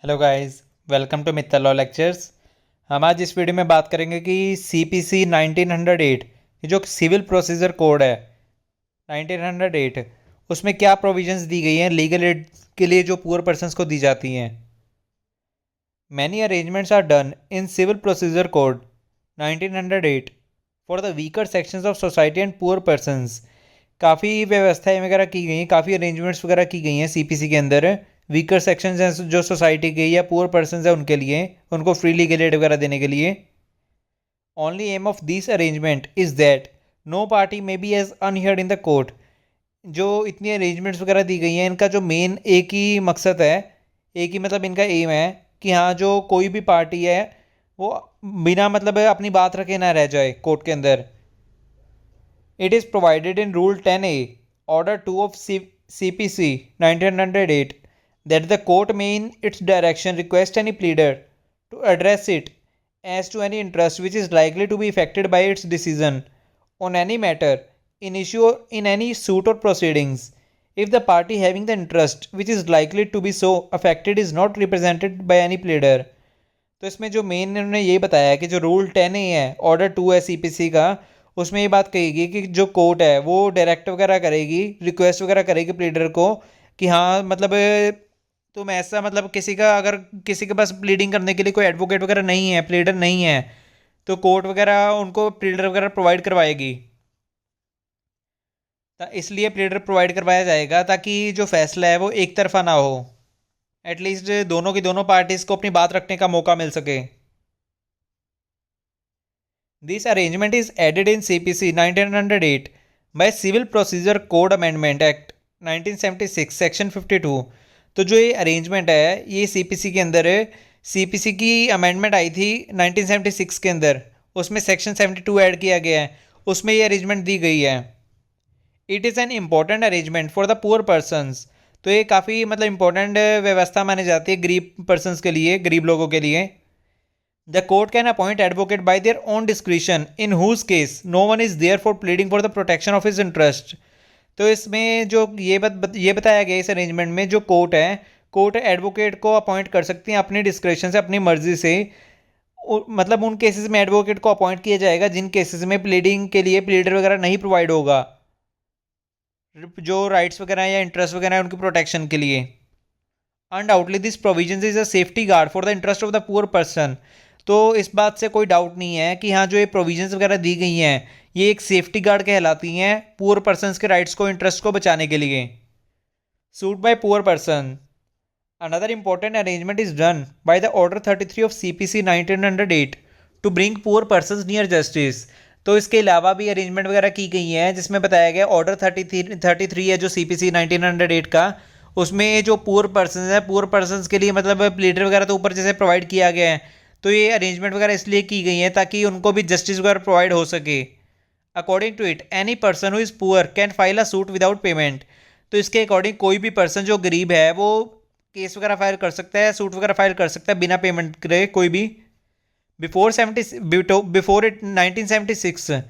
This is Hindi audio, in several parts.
Hello guys, welcome to Mittal law lectures. हम आज इस वीडियो में बात करेंगे कि सीपीसी 1908 ये जो सिविल प्रोसीजर कोड है 1908 उसमें क्या प्रोविजंस दी गई हैं लीगल एड के लिए जो पुअर पर्सनस को दी जाती हैं। Many arrangements are done in civil procedure code 1908 for the weaker sections of society and poor persons. काफ़ी व्यवस्थाएं वगैरह की गई हैं, काफ़ी अरेंजमेंट्स वगैरह की गई हैं सीपीसी के अंदर वीकर सेक्शंस हैं जो सोसाइटी के या पुअर पर्सन है उनके लिए, उनको फ्री लीगल एड वगैरह देने के लिए। Only aim of this arrangement is that no party may be as unheard in the court. जो इतनी अरेंजमेंट्स वगैरह दी गई हैं इनका जो मेन एक ही मकसद है, एक ही मतलब इनका एम है कि हाँ जो कोई भी पार्टी है वो बिना मतलब अपनी बात रखे ना रह जाए कोर्ट के अंदर। It is provided in Rule 10A, Order 2 of CPC 1908 that the court may in its direction request any pleader to address it as to any interest which is likely to be affected by its decision on any matter in issue or in any suit or proceedings, if the party having the interest which is likely to be so affected is not represented by any pleader। तो इसमें जो मेन इन्होंने ये बताया है कि जो रूल 10A है, ऑर्डर 2 है सीपीसी का, उसमें ये बात कहेगी कि जो कोर्ट है वो डायरेक्ट वगैरह करेगी, रिक्वेस्ट वगैरह करेगी प्लीडर को कि हाँ मतलब तुम ऐसा मतलब किसी का अगर किसी के पास प्लीडिंग करने के लिए कोई एडवोकेट वगैरह नहीं है, प्लीडर नहीं है, तो कोर्ट वगैरह उनको प्लीडर वगैरह प्रोवाइड करवाएगी। इसलिए प्लीडर प्रोवाइड करवाया जाएगा ताकि जो फैसला है वो एक तरफा ना हो, एटलीस्ट दोनों की दोनों पार्टीज को अपनी बात रखने का मौका मिल सके। This arrangement is added in CPC 1908 by Civil Procedure Code Amendment Act 1976 section 52। तो जो ये अरेंजमेंट है ये सीपीसी के अंदर है, सीपीसी की अमेंडमेंट आई थी 1976 के अंदर, उसमें सेक्शन 72 ऐड किया गया है, उसमें ये अरेंजमेंट दी गई है। It is an important arrangement for the poor persons. तो ये काफ़ी मतलब इम्पोर्टेंट व्यवस्था मानी जाती है गरीब पर्सनस के लिए, गरीब लोगों के लिए। The court can appoint advocate by their own discretion in whose case no one is there for pleading for the protection of his interest। तो इसमें जो ये बताया गया इस अरेंजमेंट में जो कोर्ट है, कोर्ट एडवोकेट को अपॉइंट कर सकती हैं अपनी डिस्क्रिप्शन से, अपनी मर्जी से। मतलब उन केसेस में एडवोकेट को अपॉइंट किया जाएगा जिन केसेस में प्लीडिंग के लिए प्लीडर वगैरह नहीं प्रोवाइड होगा, जो राइट्स वगैरह या इंटरेस्ट वगैरह है उनकी प्रोटेक्शन के लिए। Undoubtedly this provision is a safety guard for the interest of the poor person. तो इस बात से कोई डाउट नहीं है कि हाँ जो ये प्रोविजंस वगैरह दी गई हैं ये एक सेफ्टी गार्ड कहलाती हैं पुअर पर्सनस के राइट्स को, इंटरेस्ट को बचाने के लिए। Suit by poor person. Another important arrangement is done by the order 33 of CPC 1908 to bring poor persons near justice. तो इसके अलावा भी अरेंजमेंट वगैरह की गई हैं जिसमें बताया गया ऑर्डर 33 है जो सीपीसी 1908 का, उसमें जो पुअर पर्सन है, पुअर पर्सन के लिए मतलब प्लीडर वगैरह तो ऊपर जैसे प्रोवाइड किया गया है, तो ये अरेंजमेंट वगैरह इसलिए की गई है ताकि उनको भी जस्टिस वगैरह प्रोवाइड हो सके। According to it any person who is poor can file a suit without payment. तो इसके अकॉर्डिंग कोई भी पर्सन जो गरीब है वो केस वगैरह फाइल कर सकता है, सूट वगैरह फाइल कर सकता है बिना पेमेंट करे कोई भी। Before it 1976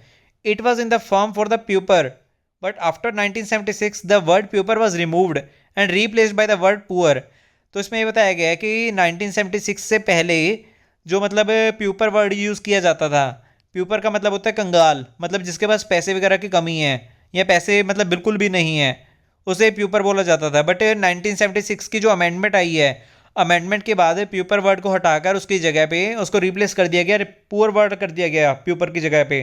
it was in the form for the pauper, but after 1976 the word pauper was removed and replaced by the word poor. तो इसमें ये बताया गया है कि 1976 से पहले जो मतलब प्यूपर वर्ड यूज़ किया जाता था, प्यूपर का मतलब होता है कंगाल, मतलब जिसके पास पैसे वगैरह की कमी है या पैसे मतलब बिल्कुल भी नहीं है, उसे प्यूपर बोला जाता था। बट 1976 की जो अमेंडमेंट आई है, अमेंडमेंट के बाद प्यूपर वर्ड को हटाकर उसकी जगह पे उसको रिप्लेस कर दिया गया, पुअर वर्ड कर दिया गया प्यूपर की जगह पे।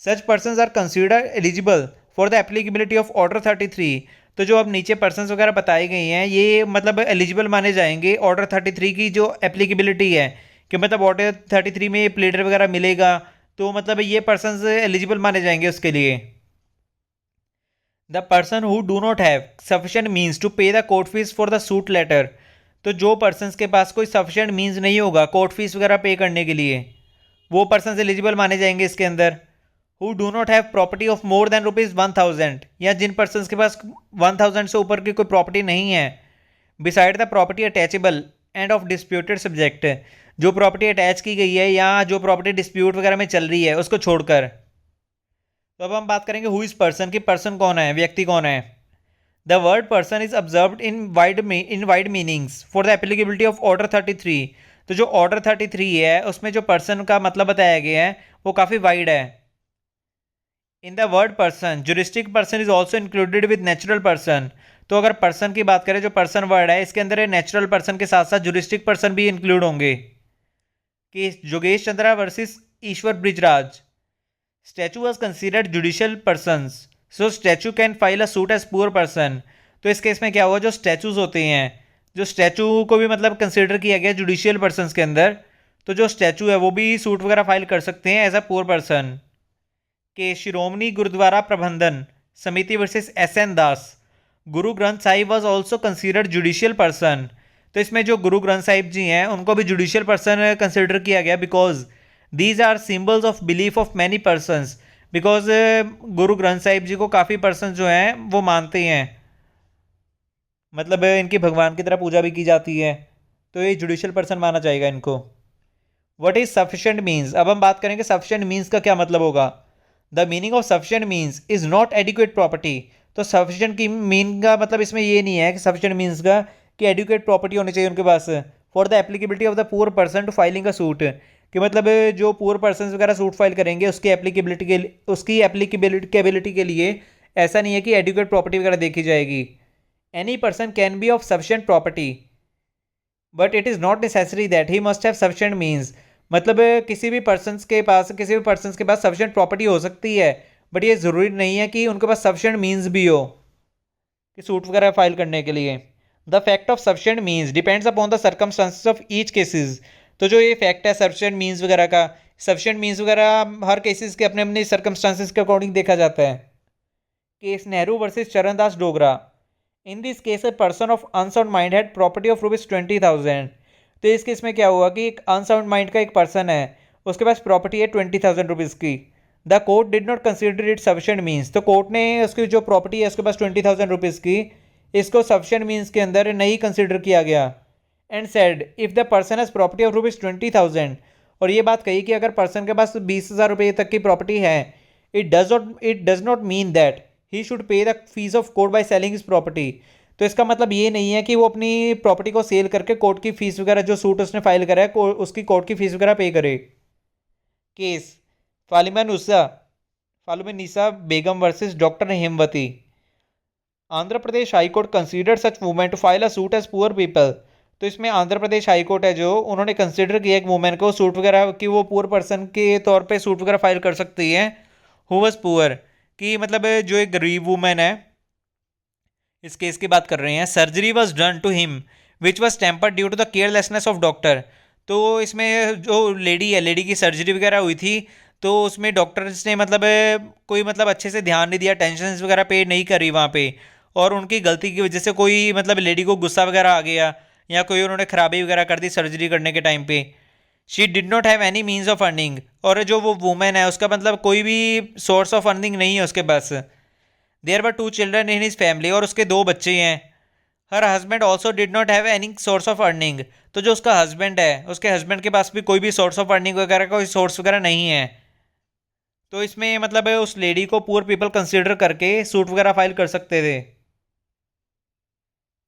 Such person are consider eligible for the applicability of order 33। तो जो अब नीचे पर्सनस वगैरह बताई गई हैं ये मतलब एलिजिबल माने जाएंगे ऑर्डर 33 की जो एप्लीकेबिलिटी है, कि मतलब ऑर्डर 33 में प्लीडर वगैरह मिलेगा तो मतलब ये पर्सनस एलिजिबल माने जाएंगे उसके लिए। The person who do not have sufficient means to pay the court fee for the suit letter. तो जो पर्सनस के पास कोई सफिशिएंट मीन्स नहीं होगा कोर्ट फीस वगैरह पे करने के लिए, वो पर्सनस एलिजिबल माने जाएंगे इसके अंदर। Who do not have property of more than ₹1000, या जिन पर्सन के पास 1000 से ऊपर की कोई प्रॉपर्टी नहीं है, beside the property attachable end of disputed subject, जो प्रॉपर्टी अटैच की गई है या जो प्रॉपर्टी डिस्प्यूट वगैरह में चल रही है उसको छोड़कर। तो अब हम बात करेंगे हु इज पर्सन, की पर्सन कौन है, व्यक्ति कौन है। The word person is observed in wide meanings for the applicability of order 33। तो जो ऑर्डर 33 है उसमें जो पर्सन का मतलब बताया गया है वो काफ़ी वाइड है। In the word person juristic person is also included with natural person. तो अगर पर्सन की बात करें, जो पर्सन वर्ड है इसके अंदर नेचुरल पर्सन के साथ साथ जुरिस्टिक पर्सन भी इंक्लूड होंगे। कि जोगेश Chandra versus Ishwar Brijraj, statue was considered judicial person, so statue can file a suit as poor person. तो इस केस में क्या हुआ, जो स्टैचूज होते हैं, जो स्टैचू को भी मतलब कंसिडर किया गया जुडिशियल पर्सन के अंदर, तो जो स्टैचू है वो भी सूट वगैरह फाइल कर सकते हैं एज अ पुअर पर्सन। के शिरोमणि गुरुद्वारा प्रबंधन समिति versus S N Das, Guru Granth Sahib was also considered judicial person. तो इसमें जो गुरु ग्रंथ साहिब जी हैं उनको भी जुडिशियल पर्सन कंसिडर किया गया, because these are symbols of belief of many persons. Because Guru Granth Sahib जी को काफ़ी पर्सन जो हैं वो मानते हैं, मतलब इनकी भगवान की तरह पूजा भी की जाती है, तो ये जुडिशियल पर्सन माना जाएगा इनको। वट इज सफिशेंट मीन्स, अब हम बात करेंगे सफिशेंट मीन्स का क्या मतलब होगा। The meaning of sufficient means is not adequate property. तो सफिशेंट की मीन का मतलब इसमें ये नहीं है कि सफिशेंट मीन्स का कि एडिक्वेट प्रॉपर्टी होनी चाहिए उनके पास for the applicability of the poor person to filing a suit. कि मतलब जो पुअर पर्सन वगैरह सूट फाइल करेंगे उसकी एप्लीकेबिलिटी के लिए ऐसा नहीं है कि एडिक्वेट प्रॉपर्टी वगैरह देखी जाएगी। Any person can be of sufficient property but it is not necessary that he must have sufficient means. मतलब किसी भी पर्सन के पास सफिशेंट प्रॉपर्टी हो सकती है, बट ये ज़रूरी नहीं है कि उनके पास सफिशेंट मीन्स भी हो कि सूट वगैरह फाइल करने के लिए। The fact of sufficient means depends upon the circumstances of each cases. तो जो ये फैक्ट है सफिशेंट मीन्स वगैरह का, सफिशेंट मीन्स वगैरह हर केसेस के अपने अपने सर्कमस्टांसेस के अकॉर्डिंग देखा जाता है। Case Nehru versus Charandas Dogra, in this case a person of unsound mind had property of ₹20,000। तो इस केस में क्या हुआ कि एक अनसाउंड माइंड का एक पर्सन है, उसके पास प्रॉपर्टी है ₹20,000 की। The court did not consider it sufficient means. तो कोर्ट ने उसकी जो प्रॉपर्टी है उसके पास ₹20,000 की, इसको सफिशिएंट मीन्स के अंदर नहीं कंसिडर किया गया। And said if the person has property of ₹20,000, और ये बात कही कि अगर पर्सन के पास ₹20,000 तक की प्रॉपर्टी है, it does not mean that he should pay the fees of court by selling his property. तो इसका मतलब ये नहीं है कि वो अपनी प्रॉपर्टी को सेल करके कोर्ट की फीस वगैरह, जो सूट उसने फाइल करा है उसकी कोर्ट की फीस वगैरह पे करे। Case Fatima Nisa Begum versus doctor Hemavathi, Andhra Pradesh high court consider such women to file a suit as poor people. तो इसमें आंध्र प्रदेश हाईकोर्ट है जो, उन्होंने कंसीडर किया एक वुमेन को सूट वगैरह कि वो पुअर पर्सन के तौर पे सूट वगैरह फाइल कर सकती है। हु वाज पुअर, कि मतलब जो एक गरीब वुमेन है, इस केस की बात कर रहे हैं। Surgery was done to him which was tempered due to the carelessness of doctor. तो इसमें जो लेडी है, लेडी की सर्जरी वगैरह हुई थी, तो उसमें डॉक्टर्स ने मतलब कोई मतलब अच्छे से ध्यान नहीं दिया, टेंशन वगैरह पे नहीं करी वहाँ पे, और उनकी गलती की वजह से कोई मतलब लेडी को गुस्सा वगैरह आ गया, या कोई उन्होंने खराबी वगैरह कर दी सर्जरी करने के टाइम पे। She did not have any means of earning, और जो वो वुमेन है उसका मतलब कोई भी सोर्स ऑफ अर्निंग नहीं है उसके पास। There were 2 children in his family, और उसके 2 बच्चे हैं। Her husband also did not have any source of earning. तो जो उसका हस्बैंड है, उसके हस्बैंड के पास भी कोई भी सोर्स ऑफ अर्निंग वगैरह कोई सोर्स वगैरह नहीं है। तो इसमें मतलब उस लेडी को पुअर पीपल कंसिडर करके सूट वगैरह फाइल कर सकते थे।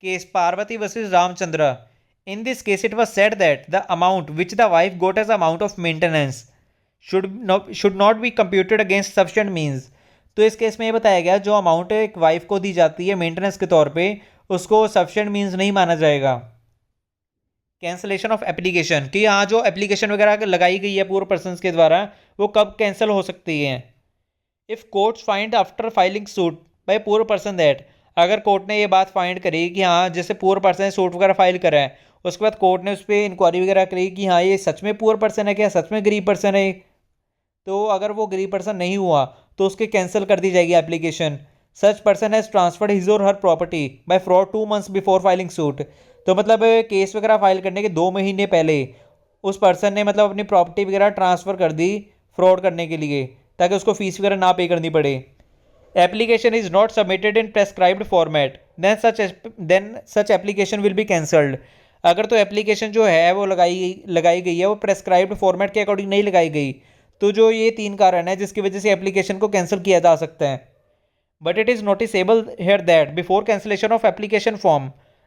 Case Parvati versus Ramchandra, in this case it was said that the amount which the wife got as amount of maintenance should not be computed against sufficient means. तो इस केस में ये बताया गया जो अमाउंट एक वाइफ को दी जाती है मेंटेनेंस के तौर पे, उसको सफिशिएंट मीन्स नहीं माना जाएगा। कैंसलेशन ऑफ एप्लीकेशन, कि हाँ जो एप्लीकेशन वगैरह लगाई गई है पूरे पर्सन के द्वारा वो कब कैंसिल हो सकती है। If courts find after filing suit by poor person that, अगर कोर्ट ने ये बात फाइंड करी कि हाँ जैसे पुअर पर्सन ने सूट वगैरह फाइल करा है, उसके बाद कोर्ट ने उस पर इंक्वायरी वगैरह करी कि हाँ ये सच में पुअर पर्सन है क्या, सच में गरीब पर्सन है, तो अगर वो गरीब पर्सन नहीं हुआ तो उसके कैंसिल कर दी जाएगी application. Such person has transferred his or her property by fraud 2 months before filing suit. तो मतलब केस वगैरह फाइल करने के 2 महीने पहले उस पर्सन ने मतलब अपनी प्रॉपर्टी वगैरह ट्रांसफ़र कर दी फ्रॉड करने के लिए, ताकि उसको फीस वगैरह ना पे करनी पड़े। Application is not submitted in prescribed format then such application will be cancelled. अगर तो एप्लीकेशन जो है वो लगाई गई है वो प्रेस्क्राइब्ड फॉर्मेट के अकॉर्डिंग नहीं लगाई गई, तो जो ये 3 कारण है जिसकी वजह से एप्लीकेशन को कैंसिल किया जा सकता है। But it is noticeable here that before cancellation of application form,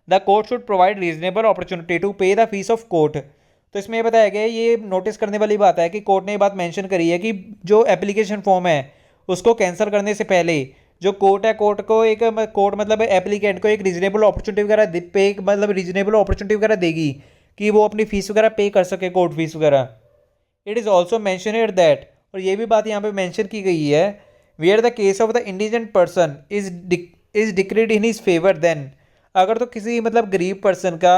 the court should provide reasonable opportunity to pay the fees of court. तो इसमें ये बताया गया है, ये नोटिस करने वाली बात है कि कोर्ट ने ये बात मेंशन करी है कि जो एप्लीकेशन फॉर्म है उसको कैंसिल करने से पहले जो कोर्ट है, कोर्ट मतलब एप्लीकेंट को एक रीजनेबल अपॉर्चुनिटी वगैरह पे मतलब रीजनेबल अपॉर्चुनिटी वगैरह देगी कि वो अपनी फीस वगैरह पे कर सके, कोर्ट फीस वगैरह. It is also mentioned that, और ये भी बात यहाँ पे मेंशन की गई है, where the case of the indigent person is decreed in his favour then. अगर तो किसी मतलब गरीब पर्सन का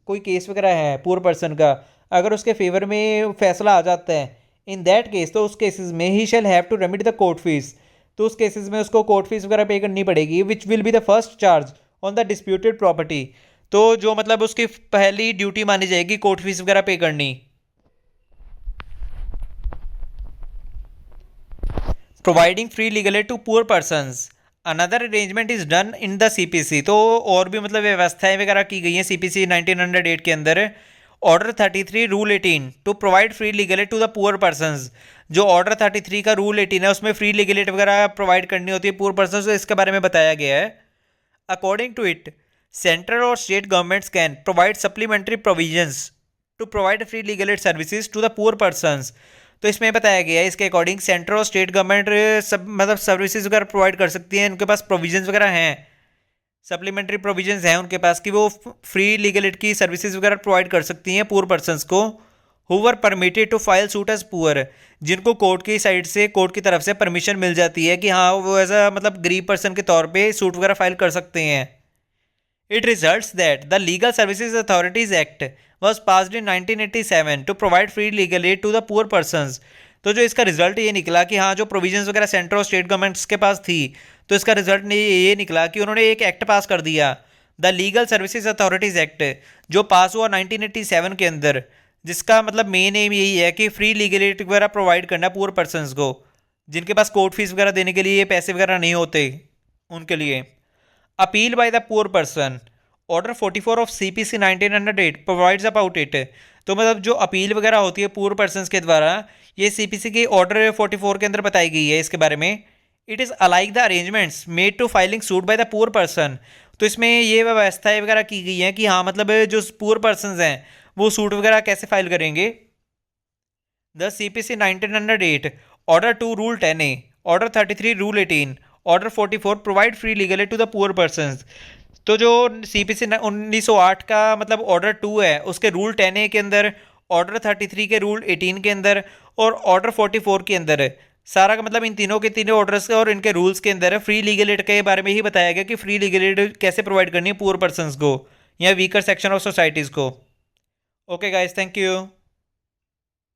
कोई केस वगैरह है, पुअर पर्सन का, अगर उसके फेवर में फैसला आ जाता है, इन दैट केस, तो उस केसेस में ही shall have to remit the court fee. तो उस केसेस में उसको कोर्ट फीस वगैरह पे करनी पड़ेगी, which will be the first charge on the disputed property. तो जो मतलब उसकी पहली ड्यूटी मानी जाएगी कोर्ट फीस वगैरह पे करनी. Providing free legal aid to poor persons, another arrangement is done in the CPC. तो और भी मतलब व्यवस्थाएं वगैरह की गई हैं सीपीसी 1908 के अंदर. Order 33 rule 18 to provide free legal aid to the poor persons. जो ऑर्डर 33 का रूल 18 है उसमें फ्री लीगल एड वगैरह प्रोवाइड करनी होती है पुअर पर्सनस, तो इसके बारे में बताया गया है. अकॉर्डिंग टू इट, सेंट्रल और state governments can provide supplementary provisions to provide free legal aid services to the poor persons. तो इसमें बताया गया है इसके अकॉर्डिंग सेंट्रल और स्टेट गवर्नमेंट सब मतलब सर्विसेज वगैरह प्रोवाइड कर सकती हैं, उनके पास प्रोविजंस वगैरह हैं, सप्लीमेंट्री प्रोविजंस हैं उनके पास कि वो फ्री लीगल एड की सर्विसेज वगैरह प्रोवाइड कर सकती हैं पुअर पर्सनस को. Whoever permitted to file suit as poor, जिनको कोर्ट की साइड से, कोर्ट की तरफ से परमिशन मिल जाती है कि हाँ वो एज अ मतलब गरीब पर्सन के तौर पे सूट वगैरह फाइल कर सकते हैं. It results that the Legal Services Authorities Act was passed in 1987 to provide free legal aid to the poor persons. तो जो इसका रिजल्ट ये निकला कि हाँ जो प्रोविजंस वगैरह सेंट्रल और स्टेट गवर्नमेंट्स के पास थी, तो इसका रिजल्ट ये निकला कि उन्होंने एक एक्ट पास कर दिया, the legal services authorities act, जो पास हुआ 1987 के अंदर, जिसका मतलब मेन एम यही है कि फ्री लीगल एड वगैरह प्रोवाइड करना पुअर पर्सनस को, जिनके पास कोर्ट फीस वगैरह देने के लिए पैसे वगैरह नहीं होते उनके लिए. Appeal bye the poor person, order 44 of CPC 1908 provides about it. तो मतलब जो अपील वगैरह होती है पुअर पर्सनस के द्वारा, ये सीपीसी के ऑर्डर 44 के अंदर बताई गई है इसके बारे में. It is alike the arrangements made to filing suit by the poor person. तो इसमें ये व्यवस्थाएं वगैरह की गई हैं कि हाँ मतलब जो पुअर पर्सनस हैं वो सूट वगैरह कैसे फाइल करेंगे. The CPC 1908, order 2 rule 10A, order 33 rule 18, order 44 provide free legal aid to the poor persons. तो जो सीपीसी 1908 का मतलब ऑर्डर 2 है उसके रूल 10A के अंदर, ऑर्डर 33 के रूल 18 के अंदर और ऑर्डर 44 के अंदर सारा का मतलब इन तीनों के तीनों ऑर्डर्स और इनके रूल्स के अंदर फ्री लीगल एड के बारे में ही बताया गया कि फ्री लीगल एड कैसे प्रोवाइड करनी है पुअर पर्सनस को या वीकर सेक्शन ऑफ सोसाइटीज़ को. Okay guys, thank you.